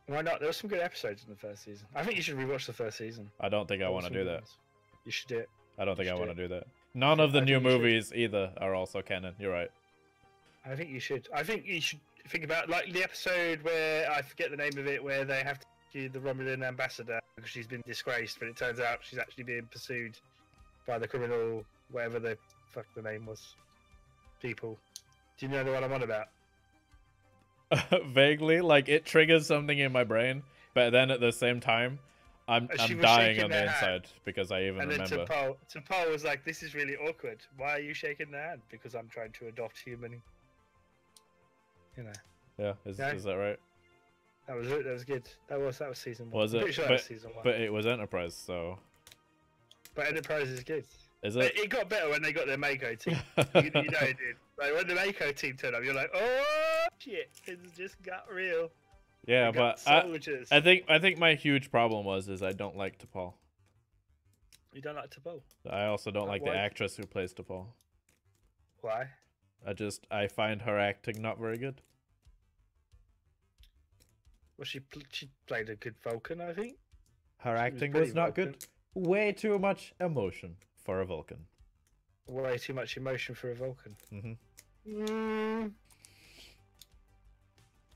Why not? There were some good episodes in the first season. I think you should rewatch the first season. I don't think I want to do that. You should do it. I don't think I want to do that. None of the new movies either are also canon. You're right. I think you should. I think you should think about like the episode where I forget the name of it, where they have to do the Romulan ambassador because she's been disgraced, but it turns out she's actually being pursued by the criminal, whatever the fuck the name was. People. Do you know the one I'm on about? Vaguely, like it triggers something in my brain, but then at the same time, I'm dying on the inside because I even remember. And then T'Pol was like, "This is really awkward. Why are you shaking their hand? Because I'm trying to adopt human." You know. Yeah, is that right? That was it. That was good. That was season 1. Was it? Sure that was season 1. But it was Enterprise, so. But Enterprise is good. Is it? It got better when they got their Mako team. you know it did. Like when the Mako team turned up, you're like, oh shit, it's just got real. Yeah, but I think my huge problem is I don't like T'Pol. You don't like T'Pol? I also don't like the actress who plays T'Pol. Why? I find her acting not very good. Well, she played a good Vulcan, I think. Her acting was not good. Way too much emotion for a Vulcan. Way too much emotion for a Vulcan.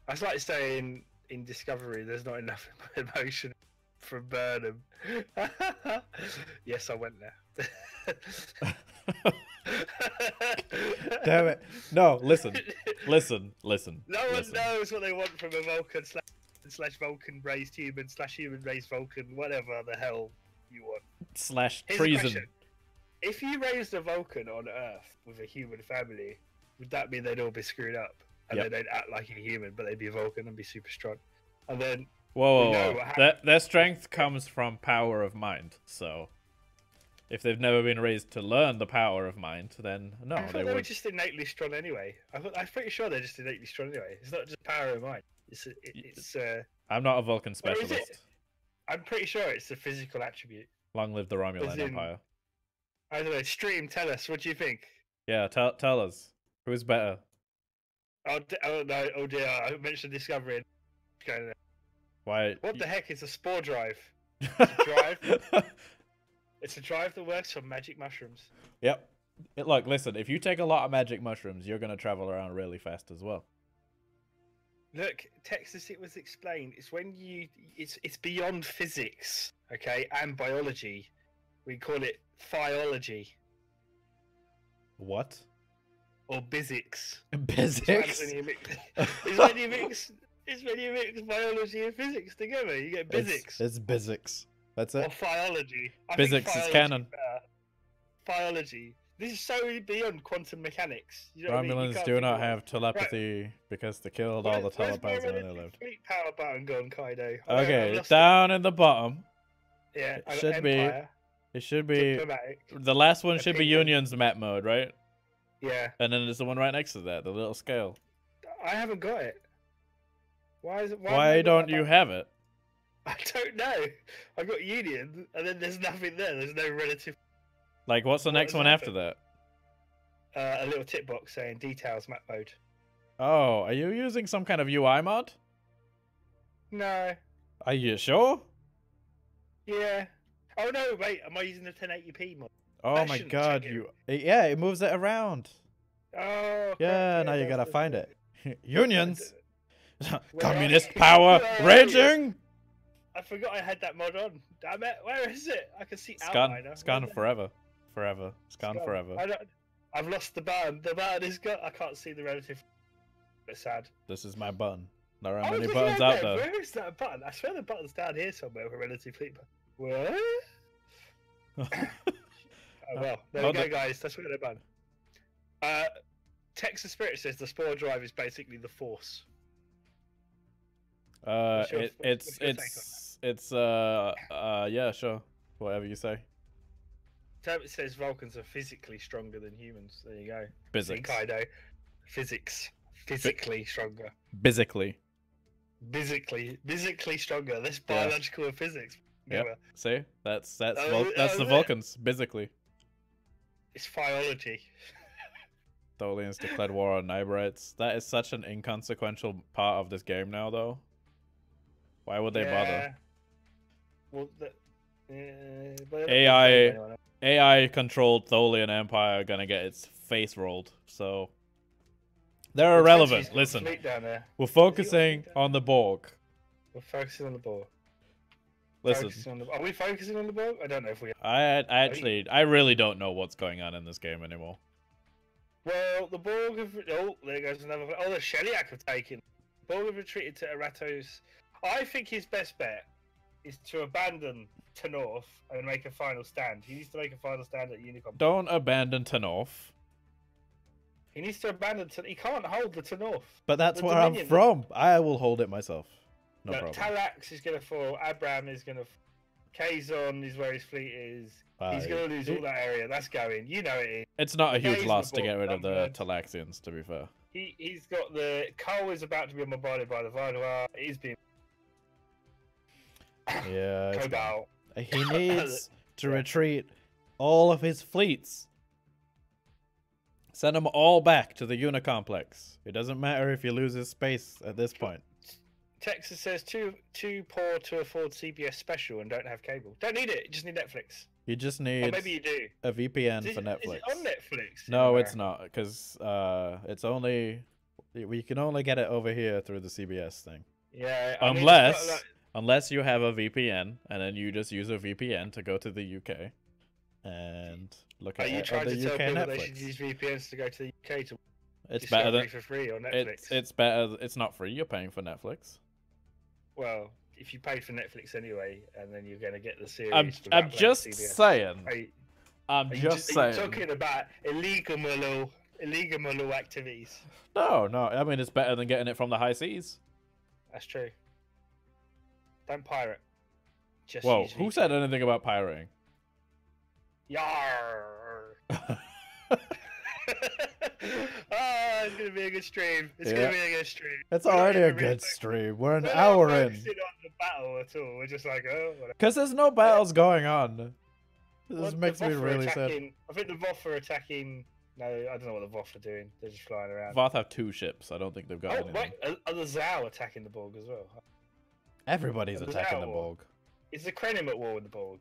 That's like saying in Discovery there's not enough emotion from Burnham. Yes, I went there. Damn it. No, listen. No one knows what they want from a Vulcan slash Vulcan raised human slash human raised Vulcan, whatever the hell you want. Slash treason. If you raised a Vulcan on Earth with a human family, would that mean they'd all be screwed up? And then they'd act like a human, but they'd be a Vulcan and be super strong. And then... Whoa. Their strength comes from power of mind, so... If they've never been raised to learn the power of mind, then no, they were just innately strong anyway. I'm pretty sure they're just innately strong anyway. It's not just power of mind. I'm not a Vulcan specialist. I'm pretty sure it's a physical attribute. Long live the Romulan Empire. I don't know. Stream, tell us. What do you think? Yeah, tell us. Who's better? Oh no! Oh dear! I mentioned Discovery. Why? What the heck is a spore drive? It's a drive. It's a drive that works from magic mushrooms. Yep. Look, listen. If you take a lot of magic mushrooms, you're gonna travel around really fast as well. Look, Texas. It was explained. It's when you. It's beyond physics, okay, and biology. We call it phiology. What? Or physics. Physics? It's when you mix biology and physics together. You get physics. It's physics. That's it. Or phiology. Physics is canon. Phiology. This is so beyond quantum mechanics. You know Romulans do not have telepathy because they killed all the telepaths when they lived. Fleet power button gone, Kaido. Okay, down in the bottom. Yeah, it should be. It should be. The last one should be Union's map mode, right? Yeah. And then there's the one right next to that, the little scale. I haven't got it. Why is it? Why don't you have it? I don't know. I got Union, and then there's nothing there. There's no relative. Like, what's the next one after that? A little tip box saying details map mode. Oh, are you using some kind of UI mod? No. Are you sure? Yeah. Oh no, wait. Am I using the 1080p mod? Oh my god, yeah, it moves it around. Oh. Yeah, now you gotta find it. Unions. Communist power raging. I forgot I had that mod on. Damn it! Where is it? I can see outline. It's gone forever. It's gone forever. I've lost the button. The button is gone. I can't see the relative. It's sad. This is my button. There are many buttons out there. Where is that button? I swear the button's down here somewhere with a relative fleet button. What? Oh well, there we go, guys. That's where they're button. Texas Spirit says the spore drive is basically the Force. Yeah, sure. Whatever you say. It says Vulcans are physically stronger than humans. There you go. Physics. Kaido. Physics. Physically stronger. Physically stronger. That's biological and physics. Yeah. See? That's the Vulcans. Physically. It's phiology. Tholians declared war on Nyberites. That is such an inconsequential part of this game now, though. Why would they bother? Well, AI controlled Tholian Empire are gonna get its face rolled, so they're irrelevant. Listen, we're focusing on the Borg. We're focusing on the Borg. Listen, are we focusing on the Borg? I don't know if we. I really don't know what's going on in this game anymore. Well, the Borg have. Oh, there goes another. Oh, the Sheliak have taken. The Borg have retreated to Aratos. I think his best bet is to abandon Tenorth and make a final stand. He needs to make a final stand at Unicom. Don't abandon Tenorth. He needs to abandon. He can't hold the Tenorth. But that's where I'm from. I will hold it myself. No problem. Talax is going to fall. Abram is going to. Kazon is where his fleet is. He's going to lose all that area. That's going. You know it is. It's not a huge loss to get rid of the Talaxians, to be fair. He's got the. Cole is about to be bombarded by the Valois. He's being. Yeah. Cobalt. He needs to retreat all of his fleets. Send them all back to the Unicomplex. It doesn't matter if he loses space at this point. Texas says too poor to afford CBS special and don't have cable. Don't need it. You just need Netflix. You just need maybe you do. A VPN for Netflix. Is it on Netflix? No, it's not, because it's only we can only get it over here through the CBS thing. Yeah. Unless you have a VPN and then you just use a VPN to go to the UK and look at the UK Netflix. Are you trying to tell people they should use VPNs to go to the UK to it's better than for free on Netflix? It's better. It's not free. You're paying for Netflix. Well, if you paid for Netflix anyway, and then you're going to get the series. I'm just saying. I'm just saying. You're talking about illegal activities. No. I mean, it's better than getting it from the high seas. That's true. Don't pirate. Just whoa, who said anything about pirating? Yarr. Oh, it's gonna be a good stream. It's gonna be a good stream. It's already a good stream. We're an hour in. We're not focusing on the battle at all. We're just like, oh, whatever. Because there's no battles going on. This makes me really sad. I think the Voth are attacking. No, I don't know what the Voth are doing. They're just flying around. Voth have 2 ships. I don't think they've got anything. Wait, are the Zao attacking the Borg as well? Everybody's attacking the Borg. Is the Krenim at war with the Borg?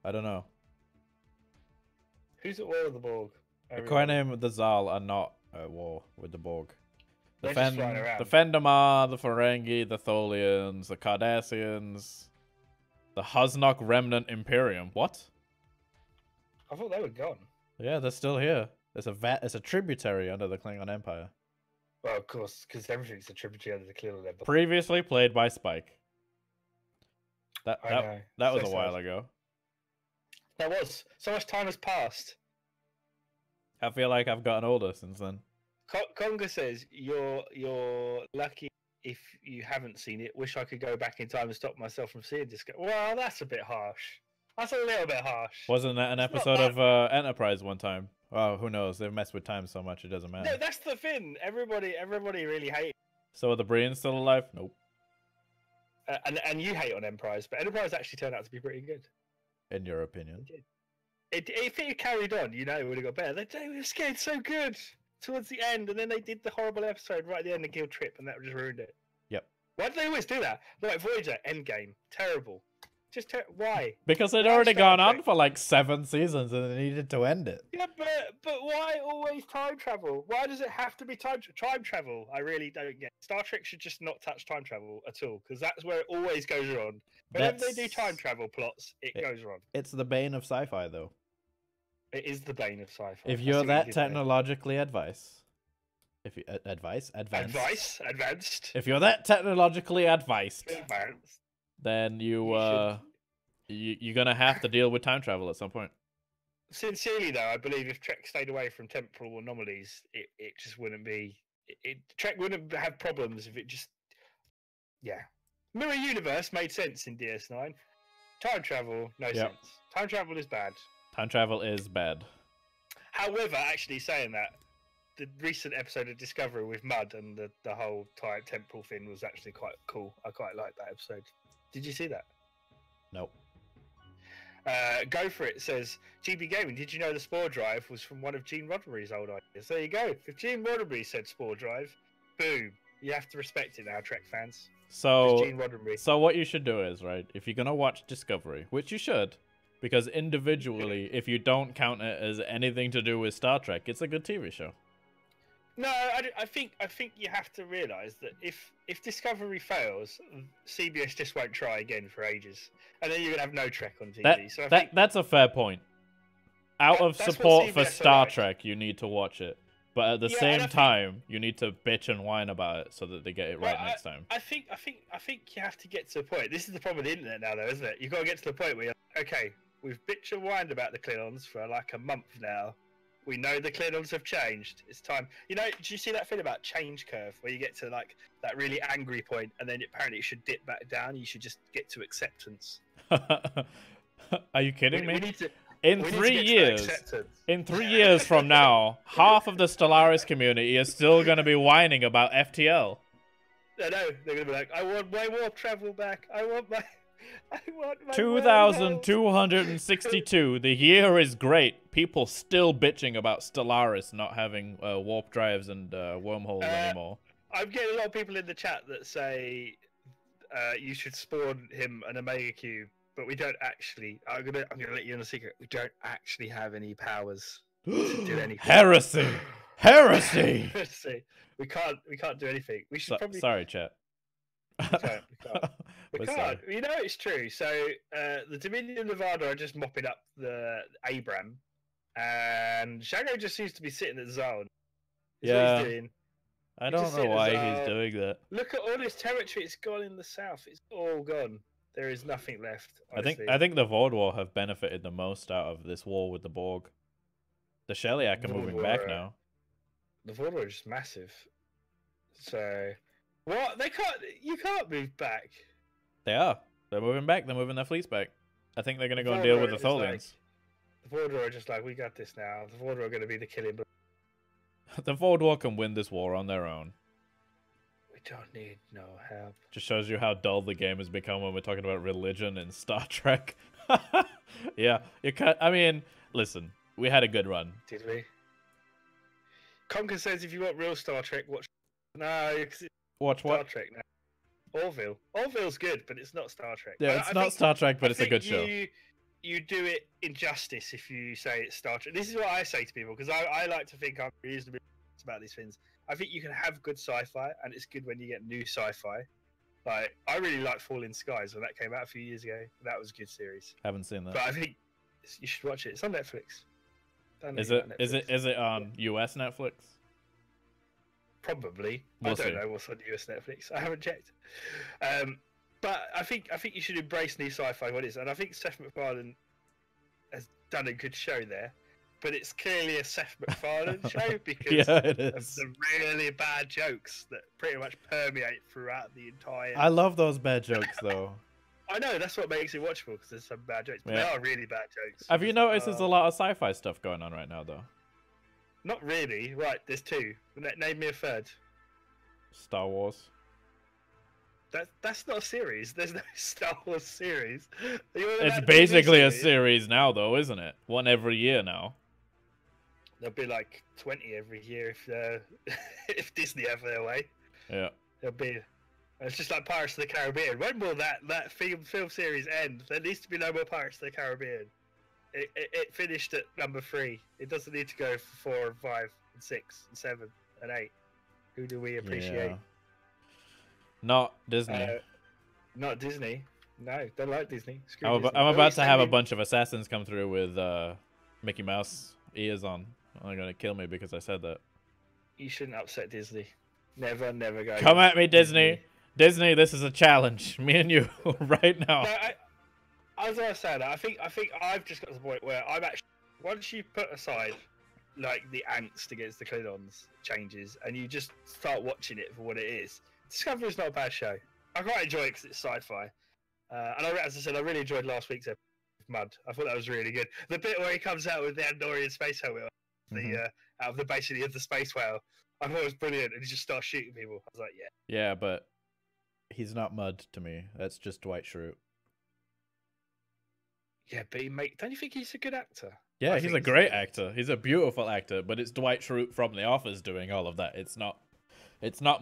I don't know. Who's at war with the Borg? The Krenim and the Zal are not at war with the Borg. The just flying around. The Fendamar, the Ferengi, the Tholians, the Cardassians, the Husnock Remnant Imperium. What? I thought they were gone. Yeah, they're still here. It's a tributary under the Klingon Empire. Well, of course, because everything's a tributary under the Klingon Empire. Previously played by Spike. That was a while ago. That was. So much time has passed. I feel like I've gotten older since then. Conga says, you're lucky if you haven't seen it. Wish I could go back in time and stop myself from seeing this. Well, that's a bit harsh. That's a little bit harsh. Wasn't that an episode of Enterprise one time? Well, who knows? They've messed with time so much it doesn't matter. No, that's the thing. Everybody really hates it. So are the Brians still alive? Nope. And you hate on Enterprise, but Enterprise actually turned out to be pretty good. In your opinion? If it had carried on, it would have got better. They were scared so good towards the end, and then they did the horrible episode right at the end of Guild Trip, and that just ruined it. Yep. Why do they always do that? Like Voyager, Endgame, terrible. Just why? Because they'd already gone on for like 7 seasons, and they needed to end it. Yeah, but why always time travel? Why does it have to be time travel? I really don't get. Star Trek should just not touch time travel at all, because that's where it always goes wrong. Whenever they do time travel plots, it goes wrong. It's the bane of sci-fi, though. It is the bane of sci-fi. If you're that technologically advanced, advanced. If you're that technologically advanced, then you're gonna have to deal with time travel at some point. Sincerely, though, I believe if Trek stayed away from temporal anomalies, it just wouldn't be. Trek wouldn't have problems if it just. Yeah. Mirror Universe made sense in DS9. Time travel, no sense. Time travel is bad. Time travel is bad. However, actually saying that, the recent episode of Discovery with Mud and the whole temporal thing was actually quite cool. I quite liked that episode. Did you see that? Nope. Go for it says, GB Gaming, did you know the Spore Drive was from one of Gene Roddenberry's old ideas? There you go. If Gene Roddenberry said Spore Drive, boom. You have to respect it now, Trek fans. So what you should do is, right, if you're gonna watch Discovery, which you should, because individually, if you don't count it as anything to do with Star Trek, it's a good TV show. No, I think you have to realise that if Discovery fails, CBS just won't try again for ages, and then you're gonna have no Trek on TV. That's a fair point. Out of support for Star Trek, you need to watch it, but at the same time, you need to bitch and whine about it so that they get it right next time. I think you have to get to a point. This is the problem with the internet now, though, isn't it? You've got to get to the point where you're like, okay, we've bitched and whined about the Klingons for like a month now. We know the Klingons have changed. It's time. You know, did you see that thing about change curve where you get to like that really angry point and then apparently it should dip back down? You should just get to acceptance. Are you kidding me? In 3 years from now, half of the Stellaris community is still going to be whining about FTL. I know. They're going to be like, I want my warp travel back. I want my 2262. The year is great. People still bitching about Stellaris not having warp drives and wormholes anymore. I'm getting a lot of people in the chat that say you should spawn him an Omega Cube, but we don't actually. I'm gonna let you in a secret. We don't actually have any powers to do anything. Heresy. Heresy. We can't do anything. We should probably. Sorry, chat. We can't. You know it's true. So the Dominion Nevada are just mopping up the Abram, and Shaggo just seems to be sitting at the zone. What he's doing. I don't know why he's doing that. Look at all this territory. It's gone in the south. It's all gone. There is nothing left. Honestly. I think the Vordwar have benefited the most out of this war with the Borg. The Sheliak are moving back now. The Vordwar are just massive. So what? You can't move back. They are. They're moving back. They're moving their fleets back. I think they're going to go and deal with the Tholians. The Vordwar are just like, we got this now. The Vordwar are going to be the killing blow. The Vordwar can win this war on their own. We don't need no help. Just shows you how dull the game has become when we're talking about religion in Star Trek. Yeah, you can't. I mean, listen, we had a good run. Did we? Conker says if you want real Star Trek, watch. No, watch what? Star Trek now. Orville. Orville's good, but it's not Star Trek. Yeah, it's not Star Trek, but it's a good show. You do it injustice if you say it's Star Trek. This is what I say to people, because I like to think I'm reasonably about these things. I think you can have good sci-fi, and it's good when you get new sci-fi. Like, I really liked Falling Skies when that came out a few years ago. That was a good series. Haven't seen that. But I think you should watch it. It's on Netflix. Is it on US Netflix? Probably. We'll I don't see. know what's on US Netflix. I haven't checked. But I think you should embrace new sci-fi what it is, and I think Seth MacFarlane has done a good show there. But it's clearly a Seth MacFarlane show because of the really bad jokes that pretty much permeate throughout the entire. I love those bad jokes, though. I know, that's what makes it watchable, because there's some bad jokes, but they are really bad jokes. Have you noticed there's a lot of sci-fi stuff going on right now, though? Not really. Right, there's two. Name me a third. Star Wars. That's not a series. There's no Star Wars series. It's basically a series now, though, isn't it? One every year now. There'll be like 20 every year if Disney have their way. Yeah. There'll be. It's just like Pirates of the Caribbean. When will that film series end? There needs to be no more Pirates of the Caribbean. It finished at number 3. It doesn't need to go for 4 and 5 and 6 and 7 and 8. Who do we appreciate? Yeah. Not Disney. Not Disney. No, don't like Disney. I'm about to have a bunch of assassins come through with Mickey Mouse ears on. They're going to kill me because I said that. You shouldn't upset Disney. Never go. Come at me, Disney. Disney, this is a challenge. Me and you right now. No, as I said, I think I've just got to the point where I'm actually, once you put aside like the angst against the Klingons changes and you just start watching it for what it is, Discovery's not a bad show. I quite enjoy it because it's sci-fi. And as I said, I really enjoyed last week's episode of Mud. I thought that was really good. The bit where he comes out with the Andorian space helmet, out of the basically of the space whale, I thought it was brilliant, and he just starts shooting people. I was like, yeah. Yeah, but he's not Mud to me. That's just Dwight Schrute. Yeah, but don't you think he's a good actor? Yeah, he's a great actor. He's a beautiful actor, but it's Dwight Schrute from The Office doing all of that. It's not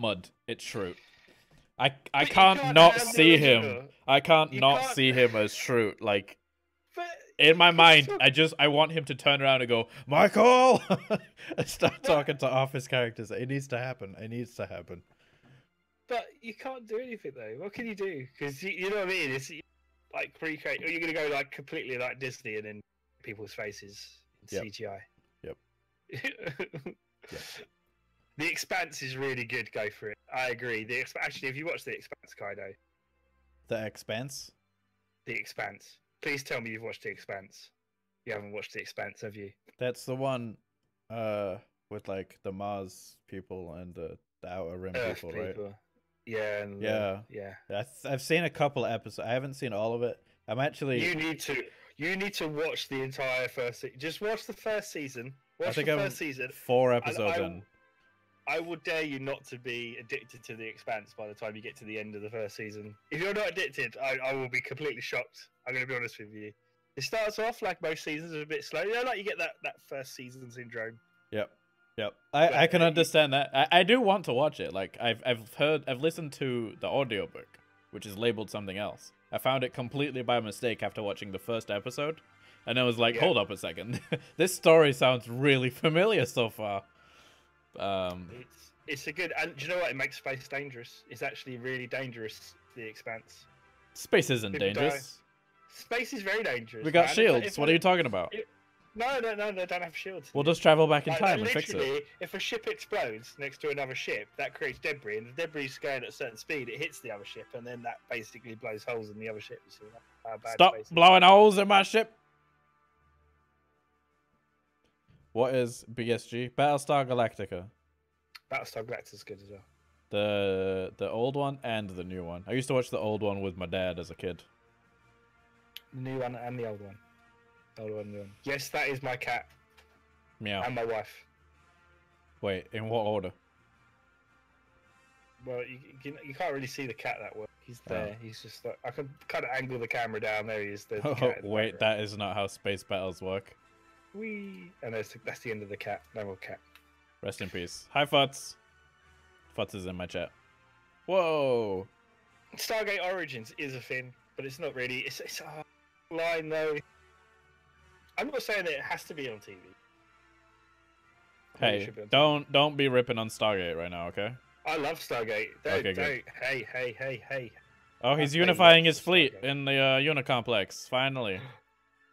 Mud. It's Schrute. I can't not see him. I can't not see him as Shroot. Like, in my mind, I want him to turn around and go, Michael, and start talking to office characters. It needs to happen. It needs to happen. But you can't do anything though. What can you do? Because you know what I mean. It's like pre-create. Or you're gonna go like completely like Disney and then people's faces in CGI. Yep. Yep. The Expanse is really good. Go for it. I agree. Actually, if you watch The Expanse, Kaido. The Expanse? The Expanse. Please tell me you've watched The Expanse. You haven't watched The Expanse, have you? That's the one with like the Mars people and the Outer Rim people, right? Yeah. Yeah. I've seen a couple of episodes. I haven't seen all of it. I'm actually. You need to watch the entire first. Just watch the first season. Watch the first season. 4 episodes in. I would dare you not to be addicted to The Expanse by the time you get to the end of the first season. If you're not addicted, I will be completely shocked. I'm going to be honest with you. It starts off like most seasons, a bit slow. You know, like you get that first season syndrome. Yep. I can understand that. I do want to watch it. Like I've listened to the audiobook, which is labeled something else. I found it completely by mistake after watching the first episode, and I was like, hold up a second. This story sounds really familiar so far. It's a good, and do you know what? It makes space dangerous. It's actually really dangerous. The Expanse. Space isn't dangerous. Space is very dangerous. We got shields. What are you talking about? No, they don't have shields. We'll just travel back in time and fix it. If a ship explodes next to another ship, that creates debris, and the debris is going at a certain speed, it hits the other ship, and then that basically blows holes in the other ship. You see how bad Stop blowing holes in my ship. What is BSG? Battlestar Galactica. Battlestar Galactica is good as well. The old one and the new one. I used to watch the old one with my dad as a kid. The new one and the old one. New one. Yes, that is my cat. Meow. And my wife. Wait, in what order? Well, you can't really see the cat that well. He's there. Oh. He's just like, I can kind of angle the camera down. There he is. The cat wait, that is not how space battles work. Wee. And that's the end of the cat. No more cat. Rest in peace. Hi, Futz. Futz is in my chat. Whoa. Stargate Origins is a thing, but it's not really. It's a line though. I'm not saying that it has to be on TV. Hey, don't be ripping on Stargate right now, okay? I love Stargate. Don't. Hey. Oh, he's unifying his fleet in the Unicomplex, finally.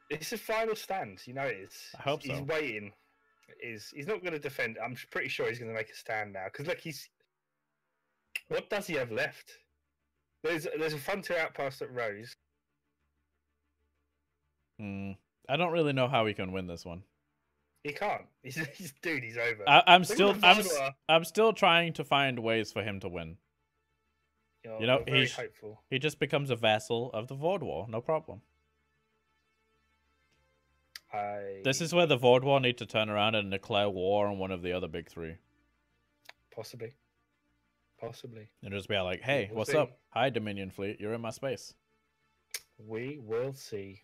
It's a final stand, you know it is. I hope so. He's waiting. He's not going to defend. I'm pretty sure he's going to make a stand now. Because look, what does he have left? There's a frontier outpost at Rose. I don't really know how he can win this one. He can't. He's over. I'm still trying to find ways for him to win. You know, he just becomes a vassal of the Void War. No problem. This is where the Void War need to turn around and declare war on one of the other big 3. Possibly. And just be like, hey, what's up? Hi, Dominion fleet. You're in my space. We will see.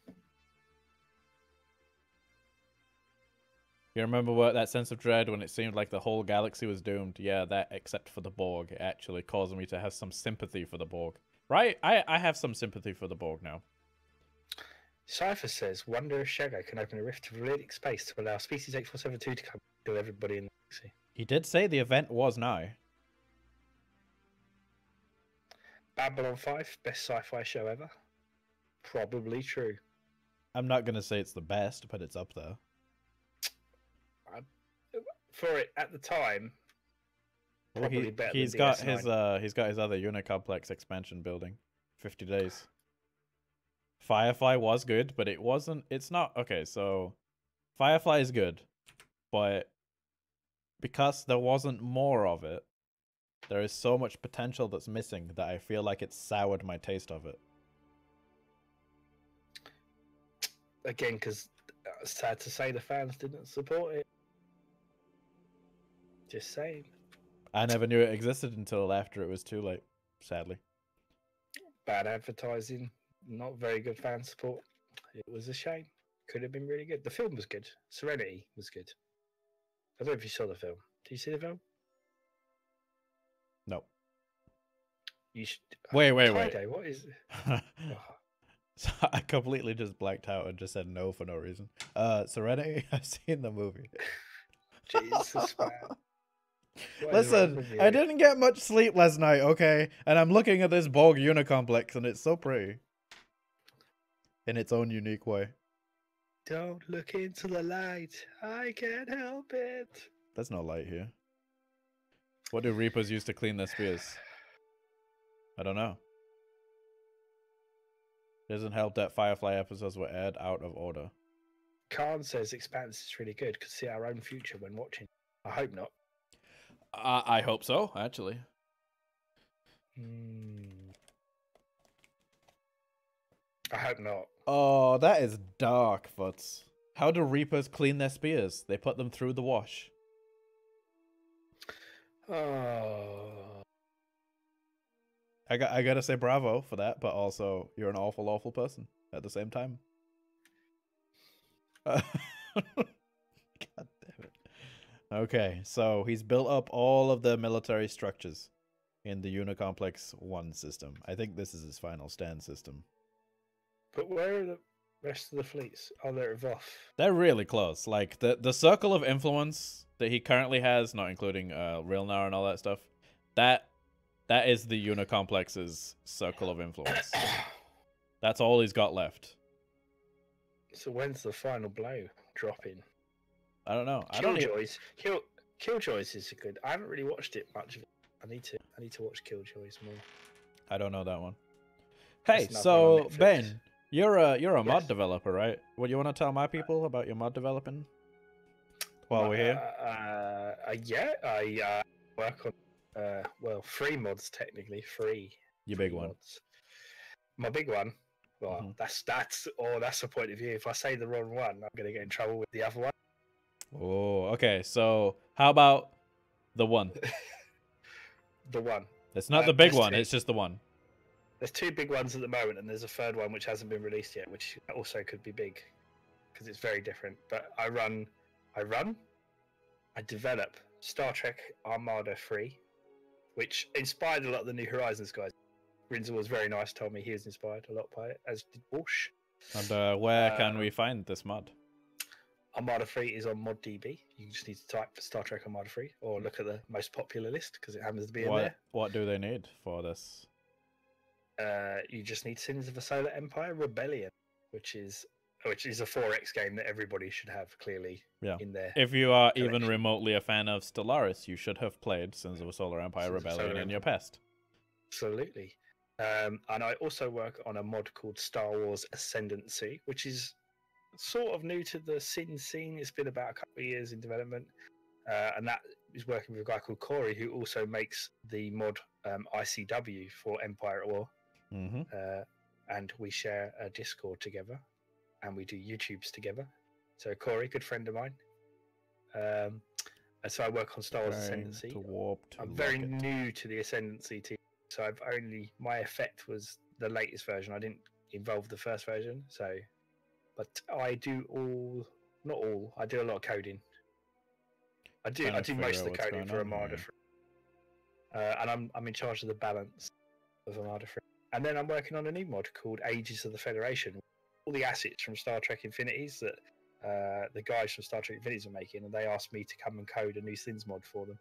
You remember what that sense of dread when it seemed like the whole galaxy was doomed? Yeah, that except for the Borg. It actually caused me to have some sympathy for the Borg. Right? I have some sympathy for the Borg now. Cypher says, wonder if Shaggo can open a rift to Validic space to allow Species 8472 to come kill everybody in the galaxy. He did say the event was nigh. Babylon 5, best sci-fi show ever. Probably true. I'm not going to say it's the best, but it's up there. For it at the time, probably better he's than got DS9. He's got his other Unicomplex expansion building. 50 days. Firefly was good, but it's not okay, so Firefly is good, but because there wasn't more of it, there is so much potential that's missing that I feel like it's soured my taste of it. Again, because it's sad to say the fans didn't support it. Just saying. I never knew it existed until after it was too late, sadly. Bad advertising, not very good fan support. It was a shame. Could have been really good. The film was good. Serenity was good. I don't know if you saw the film. Did you see the film? No. You should. Wait. Kaido, what is? Oh, So I completely just blacked out and just said no for no reason. Serenity, I've seen the movie. Jesus, man. What is wrong Listen, with you? I didn't get much sleep last night, okay? And I'm looking at this Borg unicomplex and it's so pretty. In its own unique way. Don't look into the light. I can't help it. There's no light here. What do Reapers use to clean their spears? I don't know. It doesn't help that Firefly episodes were aired out of order. Khan says Expanse is really good. Could see our own future when watching. I hope not. I hope so, actually. I hope not. Oh, that is dark, Futs. How do Reapers clean their spears? They put them through the wash. Oh. I gotta say bravo for that, but also you're an awful, awful person at the same time. God damn it. Okay, so he's built up all of the military structures in the Unicomplex 1 system. I think this is his final stand system. But where are the rest of the fleets? Oh, they're at Voth. They're really close. Like, the circle of influence that he currently has, not including Rilnar and all that stuff, that is the Unicomplex's circle of influence. That's all he's got left. So when's the final blow dropping? I don't know. Killjoys is a good. I haven't really watched it much. I need to watch Killjoys more. I don't know that one. Hey, so Ben, you're a mod Yes. developer, right? What do you want to tell my people about your mod developing while we're here? Yeah, I work on well, 3 mods technically. 3. Your big three one. mods. My big one. Well, Mhm. that's the point of view. If I say the wrong one, I'm gonna get in trouble with the other one. Oh, okay. So how about the one? The one. It's not the big there's one. 2. It's just the one. There's 2 big ones at the moment, and there's a third one which hasn't been released yet, which also could be big because it's very different. But I develop Star Trek Armada 3, which inspired a lot of the New Horizons guys. Rinzel was very nice, told me he was inspired a lot by it, as did Walsh. And where can we find this mod? Armada 3 is on ModDB. You just need to type Star Trek Armada 3 or look at the most popular list because it happens to be in there. What do they need for this? You just need Sins of a Solar Empire Rebellion, which is a 4X game that everybody should have clearly in there. If you are even remotely a fan of Stellaris, you should have played Sins of a Solar Empire Rebellion in your past. Absolutely. And I also work on a mod called Star Wars Ascendancy, which is sort of new to the Sin scene. It's been about a couple of years in development. And that is working with a guy called Corey, who also makes the mod ICW for Empire at War. Mm-hmm. And we share a Discord together, and we do YouTubes together. So Corey, good friend of mine. And so I work on Star Wars Ascendancy. I'm very new to the Ascendancy team, so my effect was the latest version. I didn't involve the first version, but I do I do a lot of coding. I do most of the coding for Armada 3. And I'm in charge of the balance of Armada 3. And then I'm working on a new mod called Ages of the Federation. All the assets from Star Trek Infinities that the guys from Star Trek Infinities are making, and they asked me to come and code a new Sins mod for them.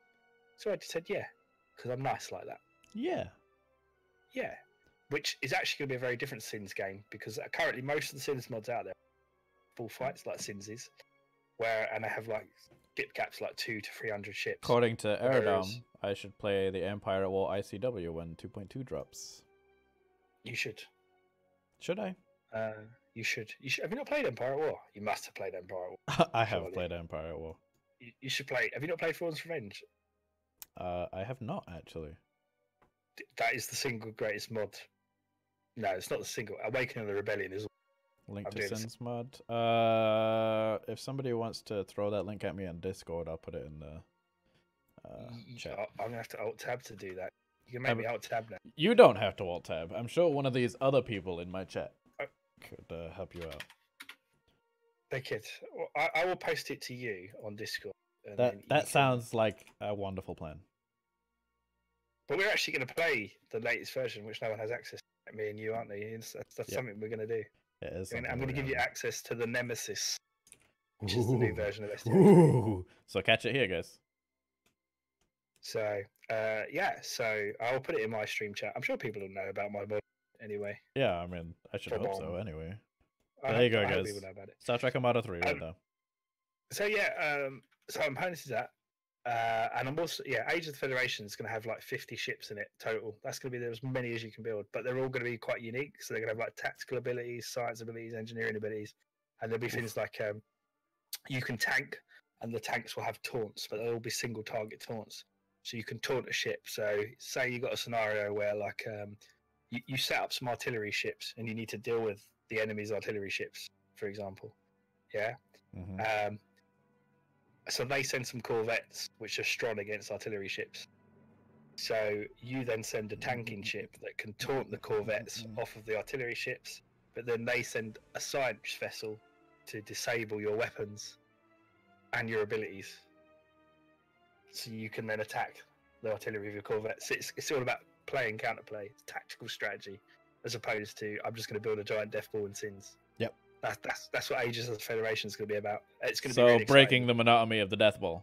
So I just said, yeah, because I'm nice like that. Yeah. Yeah. Which is actually going to be a very different Sins game, because currently most of the Sins mods out there are bullfights like Sins is, and they have like skip caps like 200 to 300 ships. According to Aerodom, I should play the Empire at War ICW when 2.2 drops. You should. Should I? You should. Have you not played Empire at War? You must have played Empire at War. I have played Empire at War. You should play. Have you not played Thorn's Revenge? I have not actually. That is the single greatest mod. No, it's not the single. Awakening of the Rebellion is. Link to Sins mod. If somebody wants to throw that link at me on Discord, I'll put it in the chat. I'm gonna have to alt tab to do that. You can make me alt tab now. You don't have to alt tab. I'm sure one of these other people in my chat could help you out. They could. I will post it to you on Discord. That sounds like a wonderful plan. But we're actually going to play the latest version, which no one has access to. Me and you, aren't they? That's something we're going to do. It is. I'm going to give you access to the Nemesis, which Ooh. is the new version of STO3. Ooh. So catch it here, guys. So, yeah. So I'll put it in my stream chat. I'm sure people will know about my mod anyway. Yeah, I mean, I should hope so anyway. There you go, guys. People know about it. Star Trek Armada 3 right now. So yeah, so I'm planning to that. And I'm also, Age of the Federation is going to have like 50 ships in it total. That's going to be as many as you can build, but they're all going to be quite unique. So they're going to have like tactical abilities, science abilities, engineering abilities, and there'll be things like you can tank, and the tanks will have taunts, but they'll all be single target taunts. So you can taunt a ship. So say you got a scenario where like you set up some artillery ships, and you need to deal with the enemy's artillery ships, for example. Yeah. Mm-hmm. So they send some corvettes which are strong against artillery ships. So you then send a tanking ship that can taunt the corvettes off of the artillery ships, but then they send a science vessel to disable your weapons and your abilities. So you can then attack the artillery of your corvettes. It's all about playing counterplay, it's tactical strategy, as opposed to I'm just going to build a giant death ball and sins. Yep. That's what Ages of the Federation is going to be about. It's going to be so really breaking exciting. the monotony of the death ball.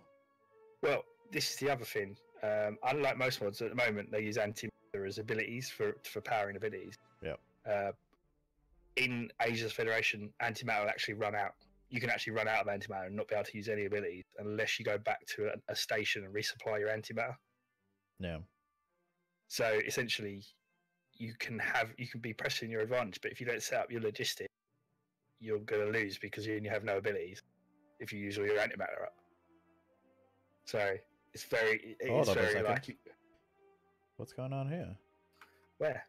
Well, this is the other thing. Unlike most mods at the moment, they use antimatter as abilities for powering abilities. Yep. In Ages of the Federation, antimatter will actually run out. You can actually run out of antimatter and not be able to use any abilities unless you go back to a station and resupply your antimatter. Yeah. So essentially, you can be pressing your advantage, but if you don't set up your logistics, you're going to lose because you have no abilities if you use all your antimatter up. So it's very like. What's going on here? Where?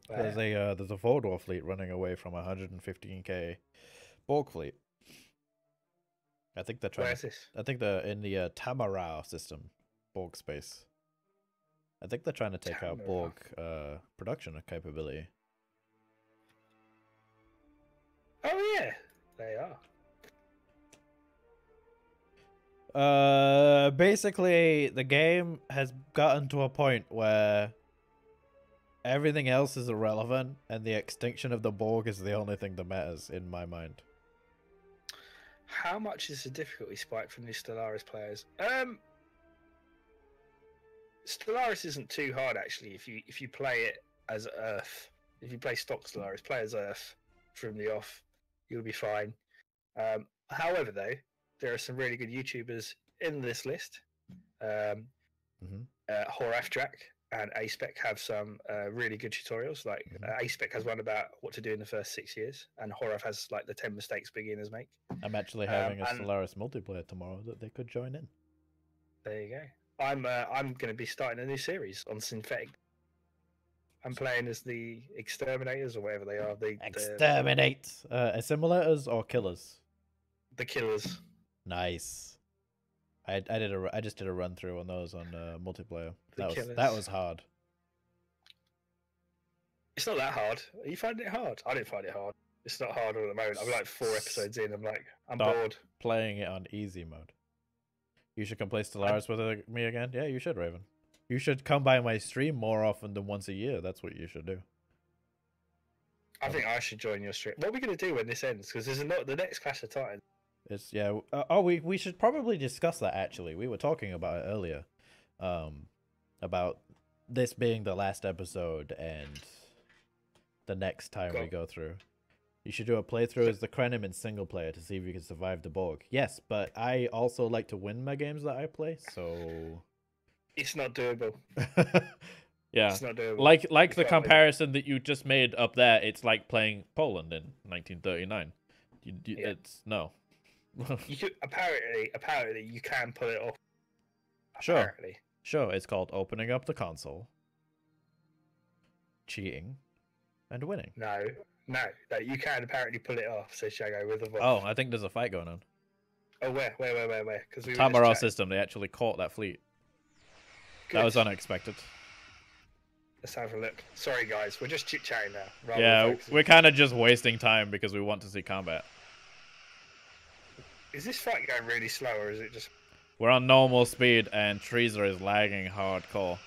There's a Voldor fleet running away from a 115k Borg fleet. I think they're trying. Where is this? I think they're in the Tamarau system, Borg space. I think they're trying to take out Borg production capability. Oh yeah, they are. Basically, the game has gotten to a point where everything else is irrelevant, and the extinction of the Borg is the only thing that matters in my mind. How much is the difficulty spike for new Stellaris players? Stellaris isn't too hard actually. If you play it as Earth, if you play stock Stellaris, play as Earth from the off, you'll be fine. However, though, there are some really good YouTubers in this list. Horaftrack and a-spec have some really good tutorials. Like a-spec has one about what to do in the first 6 years, and Horaf has like the 10 mistakes beginners make. I'm actually having a Stellaris multiplayer tomorrow that they could join in. There you go. I'm going to be starting a new series on synthetic. I'm playing as the exterminators or whatever they are. Exterminate. Assimilators or killers? The killers. Nice. I just did a run through on those on multiplayer. That was hard. It's not that hard. Are you finding it hard? I didn't find it hard. It's not hard at the moment. I'm like 4 episodes in. I'm bored. Playing it on easy mode. You should come play Stellaris with me again. Yeah, you should, Raven. You should come by my stream more often than once a year. That's what you should do. I think I should join your stream. What are we going to do when this ends? Because there's the next Clash of Titans. It's we should probably discuss that actually. We were talking about it earlier, about this being the last episode and the next time we go through. You should do a playthrough as the Krenim in single player to see if you can survive the Borg. Yes, but I also like to win my games that I play, so it's not doable. Yeah, it's not doable. Like the comparison that you just made up there. It's like playing Poland in 1939. It's no. You could apparently you can pull it off. Sure. It's called opening up the console, cheating, and winning. No, you can apparently pull it off. Says Shaggo with a voice. Oh, I think there's a fight going on. Oh, where? Because we Tamarau system. They actually caught that fleet. Good. That was unexpected. Let's have a look. Sorry, guys, we're just chit chatting now. Yeah, we're kind of just wasting time because we want to see combat. Is this fight going really slow, or is it just... We're on normal speed, and Treaser is lagging hardcore.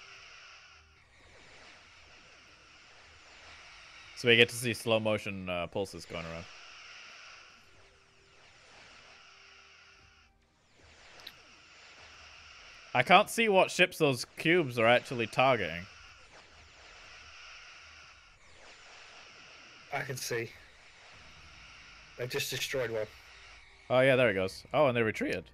So we get to see slow motion pulses going around. I can't see what ships those cubes are actually targeting. I can see. They've just destroyed one. Oh yeah, there it goes. Oh, and they retreated.